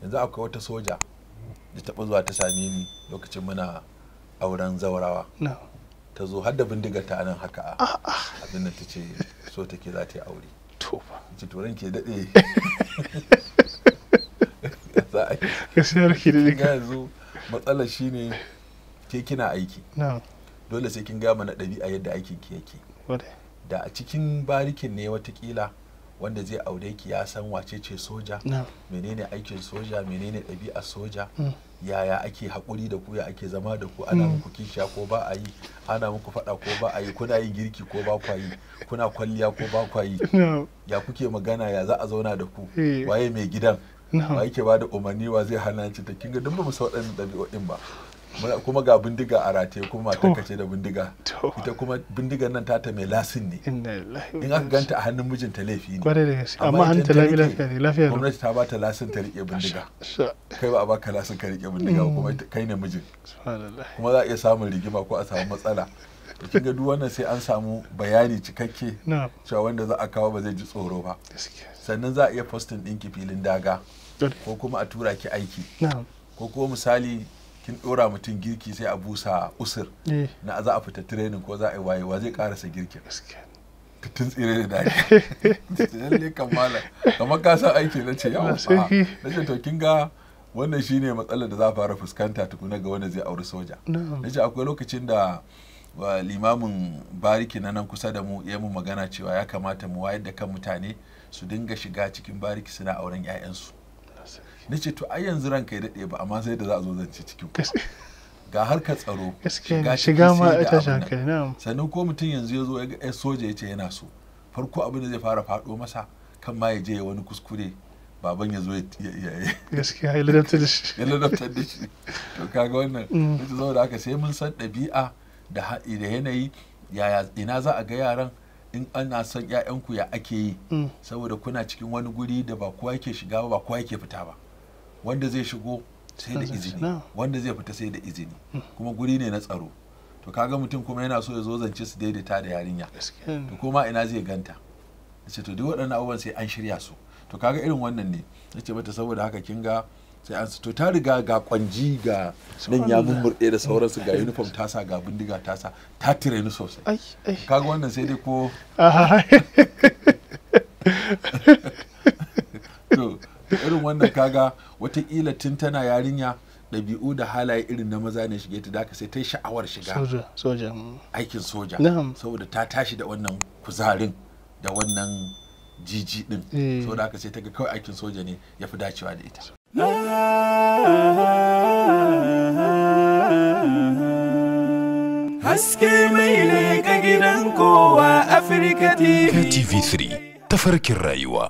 yanzu akwai wata soja da taɓa zuwa ta same ni lokacin muna auren zaurawa ta zo har da bindigar ta nan haka abin da ta ce so take za ta yi aure ce turan ke daɗe za a yi yanzu matsalar shine ke kina aiki dole sai kin gama na ɗabi'a yadda aikin ki yake da a cikin barikin ne watakila wanda zai aure ki ya san wace ce soja menene aikin soja menene ɗabi'ar soja yaya ake haƙuri da ku ya ake zama da ku ana muku kishiya ko ba a yi ana muku faɗa ko ba a yi kuna yin girki ko ba kwa yi kuna kwalliya ko ba kwa yi ya kuke magana ya za a zauna da ku waye mai gidan wa yake ba da umarni wa zai hana ci ta kinga duk ba mu sa waɗannan ɗabi'o'in ba kuma ga bindiga a rataye kuma matarka ce da bindiga ita kuma bindigar nan tata mai lasin ne in aka ganta a hannun mijinta laifi ne amma hannunta lafiya gwamnati ta ba ta lasin ta rike bindiga kai ba a baka lasin ka rike bindiga kuma kai ne mijin kuma za a iya samun rigima ko a samu matsala da kin ga duk wannan sai an samu bayani cikakke cewa wanda za a kawo ba zai ji tsoro ba sannan za a iya postin ɗinki filin daga ko kuma a tura ki aiki ko kuma misali kin dora mutum girki sai a busa usur na za a fita training ko za a yi wayewa zai karasa girkin tun tsire da daki lalle kamala kamar ka san aiki na ce yawa na ce to kin ga wannan shine matsalar da za a fara fuskanta tukuna ga wanda zai auri soja na ce akwai lokacin da limamin bariki na nan kusa da mu ya mu magana cewa ya kamata mu wayar da kan mutane su dinga shiga cikin bariki suna auren 'ya'yansu na ce to ai yanzu ranka ya daɗe ba amma sai da za a zo zance cikin ga harkar tsaro shiga ma ita shaka sannan ko mutum yanzu ya zo ya ga soja ya ce yana so farko abin da zai fara faɗo masa kan ma ya je ya wani kuskure baban ya zo ya gaskiya ya ladabtar da shi to kaga wannan ita zo da haka sai mun san ɗabi'a da yanayi yaya ina za a ga yaran in ana son ƴaƴanku ya ake yi saboda kuna cikin wani guri da ba kowa yake shiga ba kowa yake fita ba wanda zai shigo sai da izini wanda zai fita sai da izini kuma guri ne na tsaro to kaga mutum kuma yana so ya zo zance su daidaita da yarinya to kuma ina zai ganta nace to duk waɗannan abubuwan sai an shirya su to kaga irin wannan ne nace mata saboda haka kin ga sai an to ta riga ga kwanji ga nan ya mummurde da sauransu ga uniform tasa ga bindiga tasa ta tire ni sosai kaga wannan sai dai ko to irin wannan kaga watakila tun tana yarinya ɗabi'u da halaye irin na maza ne shige ta daka sai ta yi sha'awar shiga soja aikin soja saboda ta tashi da wannan kuzarin da wannan jiji din saboda haka sai ta ga kawai aikin soja ne ya fi dacewa da ita haske mai leƙa gidan kowa Afirka TV. TV3 tafarkin rayuwa.